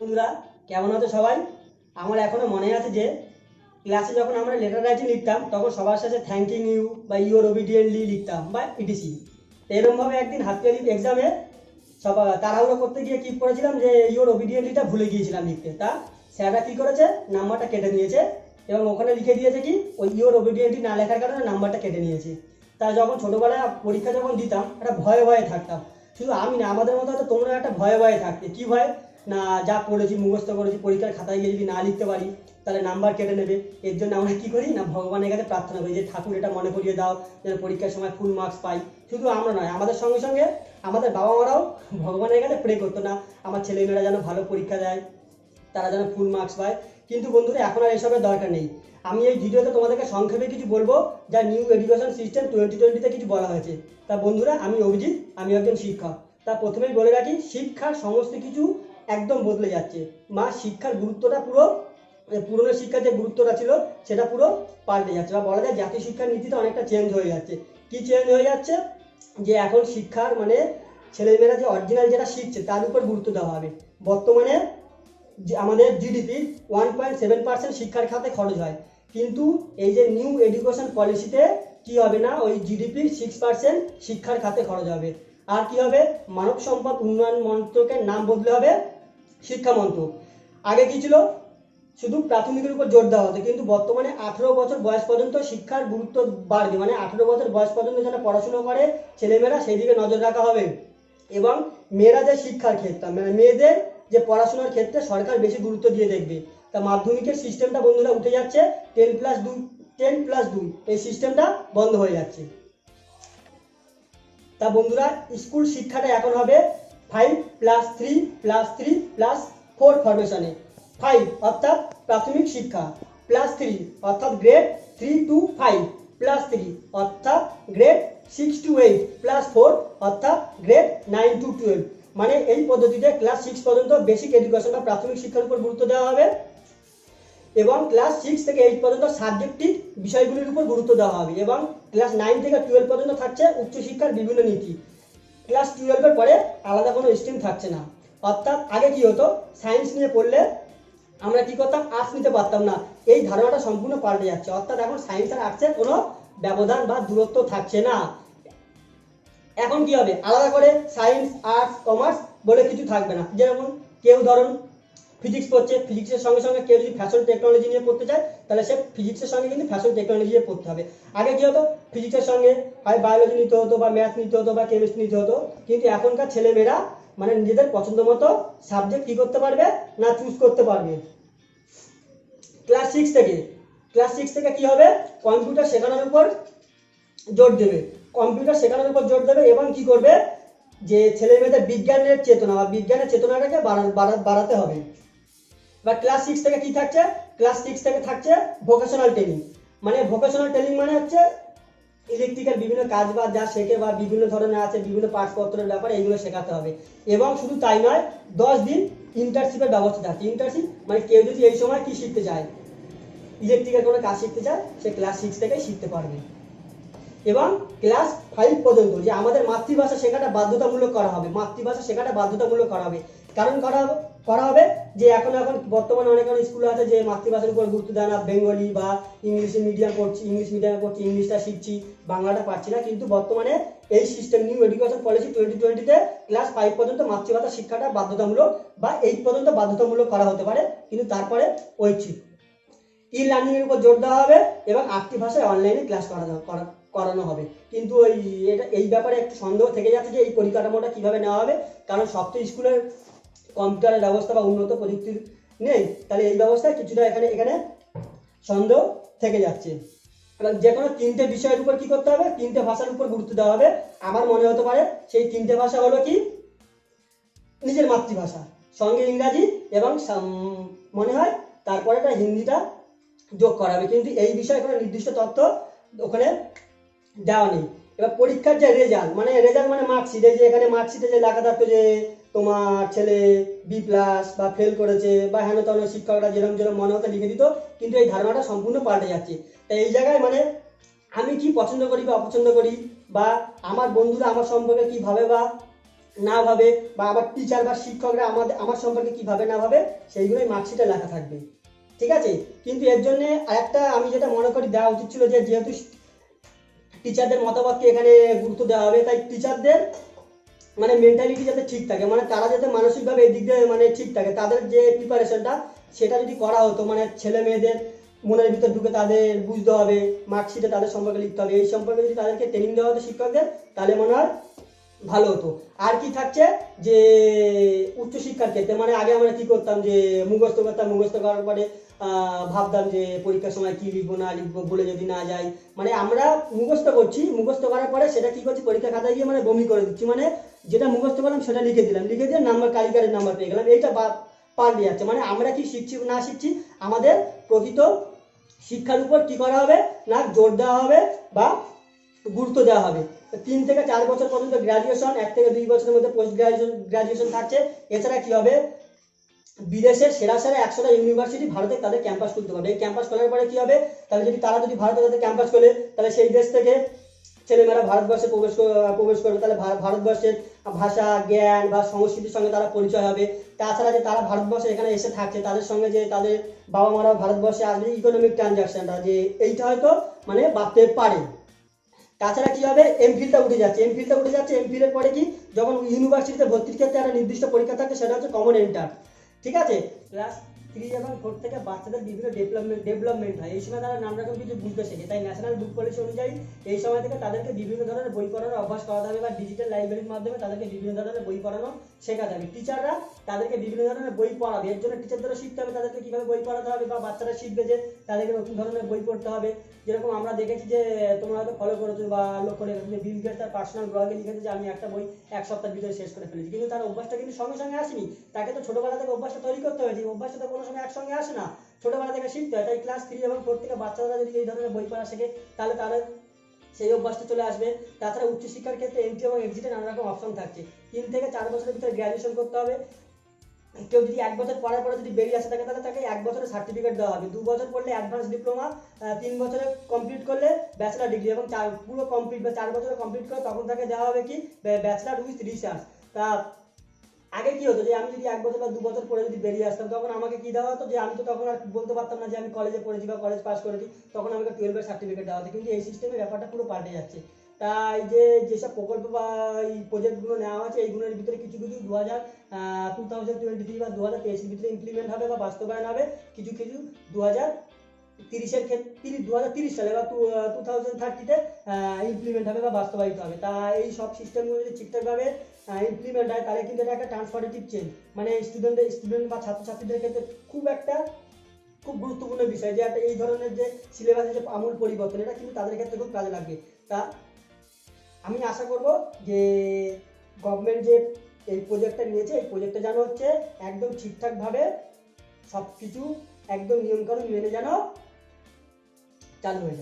বন্ধুরা, কেমন আছো সবাই? আমার এখনো মনে আছে যে ক্লাসে যখন আমরা লেটার রাইটিং লিখতাম তখন সবার সাথে থ্যাংকিং ইউ বা ইউর ওবিডিয়েন্টলি লিখতাম বা ইটিসি। এরকমভাবে একদিন হাফ ইয়ারলি এক্সামে সব তাড়াহুড়ো করতে গিয়ে কি করেছিলাম যে ইউর ওবিডিয়েন্টলিটা ভুলে গিয়েছিলাম লিখতে। তা স্যাররা কি করেছে, নাম্বারটা কেটে নিয়েছে এবং ওখানে লিখে দিয়েছে কি ওই ইউর ওবিডিয়েন্টলি না লেখার কারণে নাম্বারটা কেটে নিয়েছে। তা যখন ছোটোবেলায় পরীক্ষা যখন দিতাম একটা ভয়ে ভয়ে থাকতাম। শুধু আমি না, আমাদের মতো হয়তো তোমরা একটা ভয়ে ভয়ে থাকতে। কি ভয়? না, যা পড়েছি মুখস্থ করেছি, পরীক্ষার খাতায় গিয়ে যদি না লিখতে পারি তাহলে নাম্বার কেটে নেবে। এর জন্য আমরা কি করি না, ভগবানের কাছে প্রার্থনা করি যে ঠাকুর এটা মনে করিয়ে দাও যেন পরীক্ষার সময় ফুল মার্কস পাই। শুধু আমরা নয়, আমাদের সঙ্গে সঙ্গে আমাদের বাবা মারাও ভগবানের কাছে প্রে করতো না আমার ছেলেমেয়েরা যেন ভালো পরীক্ষা দেয়, তারা যেন ফুল মার্কস পায়। কিন্তু বন্ধুরা, এখন আর এসবের দরকার নেই। আমি এই ভিডিওতে তোমাদেরকে সংক্ষেপে কিছু বলবো যা নিউ এডুকেশন সিস্টেম 2020-তে কিছু বলা হয়েছে। তা বন্ধুরা, আমি অভিজিৎ, আমি একজন শিক্ষক। তা প্রথমেই বলে রাখি, শিক্ষার সমস্ত কিছু একদম বদলে যাচ্ছে। শিক্ষার গুরুত্বটা পুরো পুরনো শিক্ষার যে গুরুত্বটা ছিল সেটা পুরো পাল্টে যাচ্ছে, বা বলা যায় জাতীয় শিক্ষার নীতিটা অনেকটা চেঞ্জ হয়ে যাচ্ছে। কি চেঞ্জ হয়ে যাচ্ছে? যে এখন শিক্ষার ছেলেমেয়েরা যে অরিজিনাল যেটা শিখছে তার উপর গুরুত্ব দেওয়া হবে। বর্তমানে যে আমাদের জিডিপির 1.7% শিক্ষার খাতে খরচ হয়, কিন্তু এই যে নিউ এডুকেশন পলিসিতে কি হবে না, ওই জিডিপির 6% শিক্ষার খাতে খরচ হবে। আর কি হবে, মানব সম্পদ উন্নয়ন মন্ত্রকের নাম বদলে হবে শিক্ষা মন্ত্রক। আগে কি ছিল, শুধু প্রাথমিকের উপর জোর দেওয়া হতো, কিন্তু বর্তমানে 18 বছর বয়স পর্যন্ত শিক্ষার গুরুত্ব বাড়বে। 18 বছর বয়স পর্যন্ত যারা পড়াশুনো করে ছেলেমেয়েরা, সেই দিকে নজর রাখা হবে। এবং মেয়েরা যে শিক্ষার ক্ষেত্রে, মেয়েদের যে পড়াশোনার ক্ষেত্রে সরকার বেশি গুরুত্ব দিয়ে দেখবে। তা মাধ্যমিকের সিস্টেমটা বন্ধুরা উঠে যাচ্ছে, 10+2, 10+2 এই সিস্টেমটা বন্ধ হয়ে যাচ্ছে। তা বন্ধুরা, স্কুল শিক্ষাটা এখন হবে 5+3+3+4 ফরমেশনে। 5 অর্থাৎ প্রাথমিক শিক্ষা, +3 অর্থাৎ গ্রেড 3 to 5, +3 অর্থাৎ গ্রেড 6 to 8, +4 অর্থাৎ গ্রেড 9 to 12। মানে এই পদ্ধতিতে ক্লাস 6 পর্যন্ত বেসিক এডুকেশন বা প্রাথমিক শিক্ষার উপর গুরুত্ব দেওয়া হবে, এবং ক্লাস 6 থেকে 8 পর্যন্ত সাবজেক্টিভ বিষয়গুলির উপর গুরুত্ব দেওয়া হবে, এবং ক্লাস 9 থেকে 12 পর্যন্ত থাকছে উচ্চশিক্ষার বিভিন্ন নীতি। ক্লাস 12-এর পরে আলাদা কোনো স্ট্রিম থাকছে না। অর্থাৎ আগে কি হতো, সায়েন্স নিয়ে পড়লে আমরা কি করতাম, আর্টস নিতে পারতাম না। এই ধারণাটা সম্পূর্ণ পাল্টে যাচ্ছে। অর্থাৎ এখন সায়েন্স আর আর্টসের কোনো ব্যবধান বা দূরত্ব থাকছে না। এখন কি হবে, আলাদা করে সায়েন্স, আর্টস, কমার্স বলে কিছু থাকবে না। যেমন কেউ ধরুন ফিজিক্স পড়ছে, ফিজিক্সের সঙ্গে সঙ্গে কেউ যদি ফ্যাশন টেকনোলজি নিয়ে পড়তে চায় তাহলে সে ফিজিক্সের সঙ্গে কিন্তু ফ্যাশন টেকনোলজি নিয়ে পড়তে হবে। আগে কি হতো, ফিজিক্সের সঙ্গে হয় বায়োলজি নিতে হতো বা ম্যাথ নিতে হতো বা কেমিস্ট্রি নিতে হতো। কিন্তু এখনকার ছেলেমেয়েরা নিজেদের পছন্দ মতো সাবজেক্ট কি করতে পারবে না, চুজ করতে পারবে। ক্লাস সিক্স থেকে কি হবে, কম্পিউটার শেখানোর উপর জোর দেবে। কম্পিউটার শেখানোর উপর জোর দেবে এবং কি করবে, যে ছেলে মেয়েদের বিজ্ঞানের চেতনা বা বিজ্ঞানের চেতনাটাকে বাড়াতে হবে। বা ক্লাস 6 থেকে কি থাকছে, ক্লাস 6 থেকে থাকছে ভোকেশনাল ট্রেনিং। ভোকেশনাল ট্রেনিং মানে হচ্ছে ইলেকট্রিক্যাল বিভিন্ন কাজ বাজ যা শেখে বা বিভিন্ন ধরনের আছে বিভিন্ন পাঠপত্রের ব্যাপারে এইগুলো শেখাতে হবে। এবং শুধু তাই নয়, 10 দিন ইন্টার্নশিপের ব্যবস্থা থাকছে। ইন্টার্নশিপ কেউ যদি এই সময় কি শিখতে চায়, ইলেকট্রিক্যাল কোনো কাজ শিখতে চায়, সে ক্লাস 6 থেকেই শিখতে পারবে। এবং ক্লাস 5 পর্যন্ত যে আমাদের মাতৃভাষা শেখাটা বাধ্যতামূলক করা হবে, মাতৃভাষা শেখাটা বাধ্যতামূলক করা হবে। কারণ করা হবে যে এখন বর্তমানে অনেক অনেক স্কুল আছে যে মাতৃভাষার উপর গুরুত্ব দেয় না, বেঙ্গলি বা ইংলিশ মিডিয়ামে পড়ছি, ইংলিশটা শিখছি, বাংলাটা পাচ্ছি না। কিন্তু বর্তমানে এই সিস্টেম নিউ এডুকেশন পলিসি 2020-তে ক্লাস 5 পর্যন্ত মাতৃভাষা শিক্ষাটা বাধ্যতামূলক, বা 8 পর্যন্ত বাধ্যতামূলক করা হতে পারে, কিন্তু তারপরে ঐচ্ছিক। ই লার্নিং এর উপর জোর দেওয়া হবে এবং 8টি ভাষায় অনলাইনে ক্লাস করানো হবে। কিন্তু এই ব্যাপারে একটু সন্দেহ থেকে যাচ্ছে যে এই পরিকাঠামোটা কিভাবে নেওয়া হবে, কারণ সব তো স্কুলের কম্পিউটারের ব্যবস্থা বা উন্নত প্রযুক্তির নেই। তাহলে এই ব্যবস্থায় কিছুটা এখানে সন্দেহ থেকে যাচ্ছে। যে কোনো 3টে বিষয়ের উপর কি করতে হবে, 3টে ভাষার উপর গুরুত্ব দেওয়া হবে। আমার মনে হতে পারে সেই 3টে ভাষা হলো কি, নিজের মাতৃভাষা, সঙ্গে ইংরাজি, এবং মনে হয় তারপরে হিন্দিটা যোগ করা হবে। কিন্তু এই বিষয়ে কোনো নির্দিষ্ট তথ্য ওখানে দেওয়া নেই। এবার পরীক্ষার যে রেজাল্ট মার্কশিট, এই যে এখানে মার্কশিটে যে লেখা থাকতো যে তোমার ছেলে B+ বা ফেল করেছে বা হেন তেন, শিক্ষকরা যেরকম মনে হতে লিখে দিত। কিন্তু এই ধারণাটা সম্পূর্ণ পাল্টে যাচ্ছে। তাই এই জায়গায় আমি কি পছন্দ করি বা অপছন্দ করি, বা আমার বন্ধুরা আমার সম্পর্কে কি ভাবে বা না ভাবে, বা আবার টিচার বা শিক্ষকরা আমার সম্পর্কে কি ভাবে না ভাবে, সেইগুলোই মার্কশিটে লেখা থাকবে। ঠিক আছে, কিন্তু এর জন্য আরেকটা আমি যেটা মনে করি দেওয়া উচিত ছিল, যে যেহেতু টিচারদের মতামতকে এখানে গুরুত্ব দেওয়া হবে, তাই টিচারদের মানে মেন্টালিটি যাতে ঠিক থাকে, মানে তারা যাতে মানসিকভাবে এই দিক দিয়ে মানে ঠিক থাকে, তাদের যে প্রিপারেশনটা সেটা যদি করা হতো, মানে ছেলে মেয়েদের মনের ভিতর ঢুকে তাদের বুঝতে হবে, মার্কশিটে তাদের সম্পর্কে লিখতে হবে, এই সম্পর্কে যদি তাদেরকে ট্রেনিং দেওয়া হতো শিক্ষকদের, তাহলে মনে হয় ভালো হতো। আর কি থাকছে যে উচ্চশিক্ষার ক্ষেত্রে, মানে আগে আমরা কি করতাম, যে মুখস্থ করতাম, মুখস্থ করার পরে ভাবতাম যে পরীক্ষার সময় কি লিখবো না লিখবো, বলে যদি না যাই, মানে আমরা মুখস্থ করছি, মুখস্থ করার পরে সেটা কি করছি, পরীক্ষা খাতায় গিয়ে মানে বমি করে দিচ্ছি, মানে যেটা মুখস্থ করলাম সেটা লিখে দিলাম, লিখে দিয়ে নাম্বার কালিকারের নাম্বার পেয়ে গেলাম, এইটা পাল্টে যাচ্ছে। মানে আমরা কি শিখছি না শিখছি, আমাদের প্রকৃত শিক্ষার উপর কি করা হবে না, জোর দেওয়া হবে বা গুরুত্ব দেওয়া হবে। 3 থেকে 4 বছর পর্যন্ত গ্রাজুয়েশন, 1 থেকে 2 বছরের মধ্যে পোস্ট গ্রাজুয়েশন থাকছে। এছাড়া কি হবে, বিদেশের সেরা সেরা 100টা ইউনিভার্সিটি ভারতে তাদের ক্যাম্পাস খুলতে পারবে। এই ক্যাম্পাস খোলার পরে কি হবে, তাহলে তারা যদি ভারতে তাদের ক্যাম্পাস খোলে, তাহলে সেই দেশ থেকে ছেলেমেয়েরা ভারতবর্ষে প্রবেশ করবে, তাহলে ভারতবর্ষের ভাষা জ্ঞান বা সংস্কৃতির সঙ্গে তারা পরিচয় হবে। তাছাড়া যে তারা ভারতবর্ষে এখানে এসে থাকছে, তাদের সঙ্গে যে তাদের বাবা মারাও ভারতবর্ষে আসবে, ইকোনমিক ট্রানজাকশনটা যে এইটা হয়তো মানে বাড়তে পারে। তাছাড়া কি হবে, এমফিলটা উঠে যাচ্ছে, এমফিলের পরে কি, যখন ইউনিভার্সিটিতে ভর্তির ক্ষেত্রে একটা নির্দিষ্ট পরীক্ষা থাকে, সেটা হচ্ছে কমন এন্ট্রান্স। ঠিক আছে, ক্লাস 3 এবং 4 থেকে বাচ্চাদের বিভিন্ন ডেভেলপমেন্ট হয়, এই সময় তারা নানা রকম কিছু বুঝতে শেখে। তাই ন্যাশনাল বুক পলিসি অনুযায়ী এই সময় থেকে তাদেরকে বিভিন্ন ধরনের বই পড়ানোর অভ্যাস করাতে হবে, বা ডিজিটাল লাইব্রেরির মাধ্যমে তাদেরকে বিভিন্ন ধরনের বই পড়ানো শেখাতে হবে। টিচাররা তাদেরকে বিভিন্ন ধরনের বই পড়াবে, এর জন্য টিচারদেরও শিখতে হবে তাদেরকে কিভাবে বই পড়াতে হবে, বা বাচ্চারা শিখবে যে তাদেরকে নতুন ধরনের বই পড়তে হবে। যেরকম আমরা দেখেছি যে তোমরা হয়তো ফলো করেছো বা লক্ষ্য রেখেছো, যে বিল গেটস তার পার্সোনাল ব্লগে লিখেছে যে আমি একটা বই 1 সপ্তাহের ভিতরে শেষ করে ফেলেছি, কিন্তু তার অভ্যাসটা কিন্তু সঙ্গে সঙ্গে আসেনি, তাকে তো ছোটবেলা থেকে অভ্যাসটা তৈরি করতে হয়েছে, অভ্যাসটা তো কোনো সময় একসঙ্গে আসে না, ছোটবেলা থেকে শিখতে হয়। তাই ক্লাস 3 এবং 4 থেকে বাচ্চারা যদি এই ধরনের বই পড়া শেখে, তাহলে তাদের সেই অভ্যাসটা চলে আসবে। তাছাড়া উচ্চশিক্ষার ক্ষেত্রে এন্ট্রি এবং এক্সিটে নানা রকম অপশন থাকছে। 3 থেকে 4 বছরের ভিতরে গ্র্যাজুয়েশন করতে হবে। কেউ যদি 1 বছর পড়ার পরে যদি বেরিয়ে আসে থাকে, তাহলে তাকে 1 বছরের সার্টিফিকেট দেওয়া হবে। 2 বছর পড়লে অ্যাডভান্স ডিপ্লোমা, 3 বছরে কমপ্লিট করলে ব্যাচেলার ডিগ্রি, এবং পুরো কমপ্লিট বা 4 বছরে কমপ্লিট করে তখন তাকে দেওয়া হবে কি, ব্যাচেলার উইথ রিসার্চ। তা আগে কি হতো, যে আমি যদি 1 বছর বা 2 বছর পরে যদি বেরিয়ে আসতাম, তখন আমাকে কি দেওয়া হতো, যে আমি তো তখন আর বলতে পারতাম না যে আমি কলেজে পড়েছি বা কলেজ পাস করেছি, তখন আমাকে 12 এর সার্টিফিকেট দেওয়া হতো। কিন্তু এই সিস্টেমে ব্যাপারটা পুরো পাল্টে যাচ্ছে। তাই যেসব প্রকল্প বা এই প্রজেক্টগুলো নেওয়া আছে, এইগুলোর ভিতরে কিছু কিছু 2023 বা 2023 ভিতরে ইমপ্লিমেন্ট হবে বা বাস্তবায়ন হবে, কিছু কিছু 2030 ক্ষেত্রে 2030 সালে বা 2030-তে ইমপ্লিমেন্ট হবে বা বাস্তবায়িত হবে। তা এই সব সিস্টেমগুলো যদি ঠিকঠাকভাবে ইমপ্লিমেন্ট হয়, তাহলে কিন্তু এটা একটা ট্রান্সফরমেটিভ চেঞ্জ, মানে স্টুডেন্ট বা ছাত্রছাত্রীদের ক্ষেত্রে খুব গুরুত্বপূর্ণ বিষয়, যে একটা এই ধরনের যে সিলেবাসের যে আমূল পরিবর্তন, এটা কিন্তু তাদের ক্ষেত্রে খুব কাজে লাগবে। তা আমি আশা করব যে গভর্নমেন্ট যে এই প্রজেক্টটা নিয়েছে, এই প্রজেক্টটা যেন হচ্ছে একদম ঠিকঠাকভাবে সব কিছু একদম নিয়মকানুন মেনে যেন চালু হয়ে যায়।